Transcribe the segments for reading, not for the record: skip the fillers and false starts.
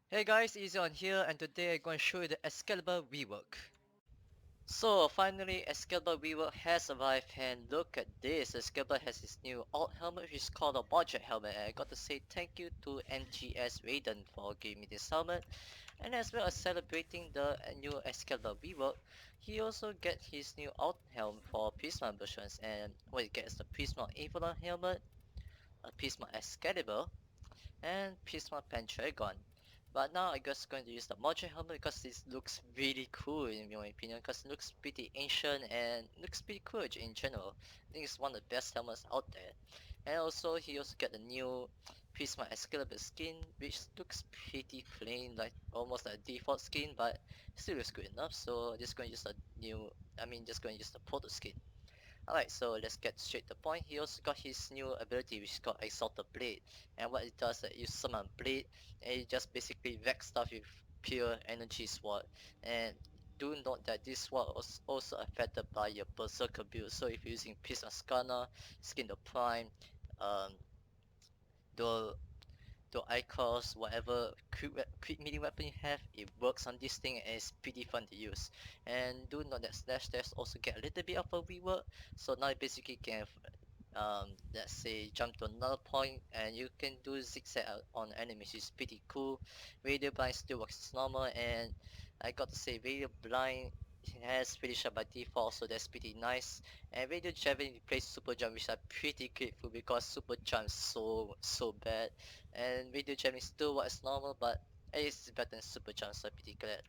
Hey guys, Eazion here, and today I'm going to show you the Excalibur rework. So finally, Excalibur rework has arrived, and look at this. Excalibur has his new alt helmet, which is called a budget helmet, and I got to say thank you to MGSRaiden for giving me this helmet. And as well as celebrating the new Excalibur rework, he also get his new alt helmet for Prisma versions, and what you get is the Prisma Avalon helmet, a Prisma Excalibur, and Prisma Pendragon. But now I just going to use the module helmet because this looks really cool in my opinion, because it looks pretty ancient and looks pretty cool in general. I think it's one of the best helmets out there. And also he also got the new Prisma Excalibur skin, which looks pretty plain, like almost like a default skin, but still looks good enough. So just going to use the new, just going to use the proto skin. Alright, so let's get straight to the point. He also got his new ability, which is called Exalted Blade. And what it does is you summon Blade, and it just basically wreck stuff with pure energy sword. And do note that this sword was also affected by your Berserker build. So if you're using Prisma Scanner, Skin the Prime, um, the Icos, whatever quick melee weapon you have, it works on this thing and it's pretty fun to use. And do note that slash dash also get a little bit of a rework, so now you basically can let's say jump to another point and you can do zigzag on enemies, which is pretty cool. Radio blind still works as normal, and I got to say radio blind has finisher by default, so that's pretty nice. And radio javelin replaces super jump, which I'm pretty grateful because super jump is so bad. And radio javelin still works normal, but it's better than super jump, so I'm pretty glad.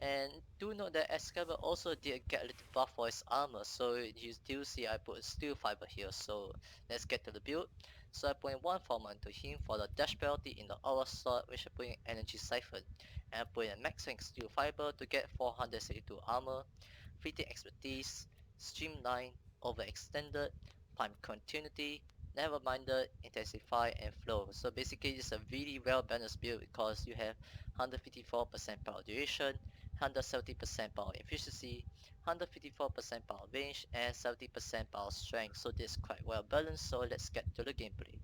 And do note that Excalibur also did get a little buff for his armor, so you do see I put steel fiber here. So let's get to the build. So I put in one form onto him for the dash penalty in the aura slot, which I put in energy siphon. And I put in max rank steel fiber to get 462 armor, fleeting expertise, streamline, overextended, prime continuity, never minded, intensify, and flow. So basically it's a really well balanced build because you have 154% power duration, 170% power efficiency, 154% power range, and 70% power strength. So this is quite well balanced, so let's get to the gameplay.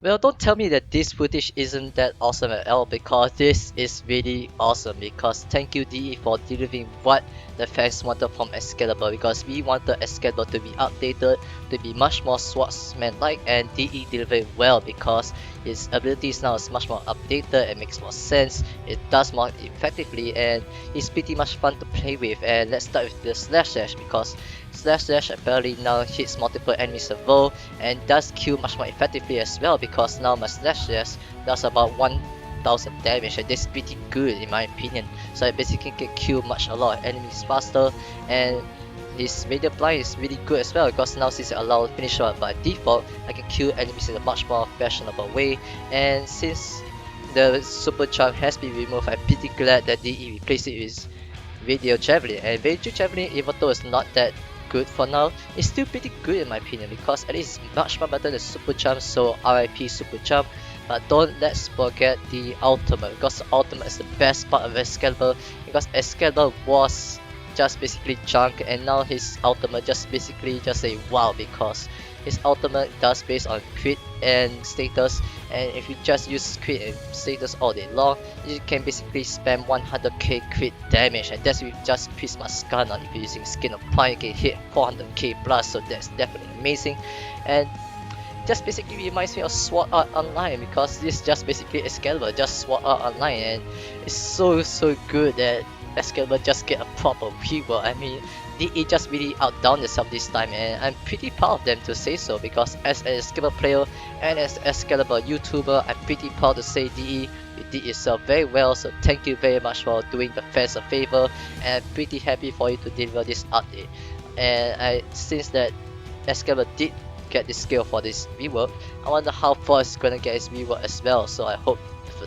Well, don't tell me that this footage isn't that awesome at all, because this is really awesome. Because thank you DE for delivering what the fans wanted from Excalibur, because we wanted Excalibur to be updated, to be much more swordsman-like, and DE delivered well because his abilities now is much more updated and makes more sense. It does more effectively and it's pretty much fun to play with. And let's start with the slash dash, because slash dash apparently now hits multiple enemies a row and does kill much more effectively as well, because now my slash dash does about 1000 damage, and that's pretty good in my opinion. So I basically can kill a lot of enemies faster, and his radio blind is really good as well, because now since it allows finisher by default, I can kill enemies in a much more fashionable way. And since the super charm has been removed, I'm pretty glad that DE replaced it with radio javelin. And radio javelin, even though it's not that good for now, it's still pretty good in my opinion, because at least it's much more better than super jump. So RIP super jump. But don't let's forget the ultimate, because the ultimate is the best part of Excalibur, because Excalibur was just basically junk, and now his ultimate just basically just a wow, because his ultimate does based on crit and status, and if you just use crit and status all day long, you can basically spam 100k crit damage, and that's with just Prisma Scanner. If you're using Skin of Prime, you can hit 400k plus, so that's definitely amazing. And just basically reminds me of Sword Art Online, because this is just basically Excalibur, just Sword Art Online, and it's so good that Excalibur just get a proper rework. I mean, DE just really outdone themselves this time, and I'm pretty proud of them to say so, because as an Excalibur player and as Excalibur YouTuber, I'm pretty proud to say DE, you did yourself very well. So thank you very much for doing the fans a favor, and I'm pretty happy for you to deliver this update. And since that Excalibur did get this skill for this rework, I wonder how Force is gonna get his rework as well. So I hope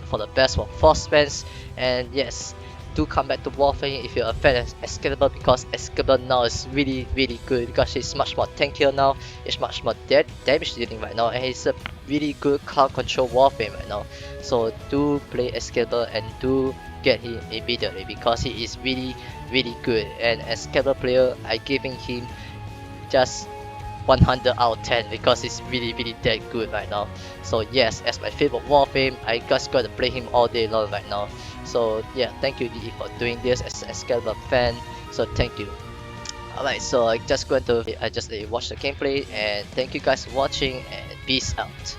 for the best for Force fans. And yes, do come back to Warframe if you're a fan of Excalibur, because Excalibur now is really good, because he's much more tankier now, he's much more damage dealing right now, and he's a really good crowd control Warframe right now. So do play Excalibur and do get him immediately, because he is really good. And Excalibur player, I giving him just 100 out of 10 because he's really that good right now. So yes, as my favorite Warframe, I just gotta play him all day long right now. So yeah, thank you DE for doing this as an Excalibur fan. So thank you. Alright, so I just watch the gameplay and thank you guys for watching and peace out.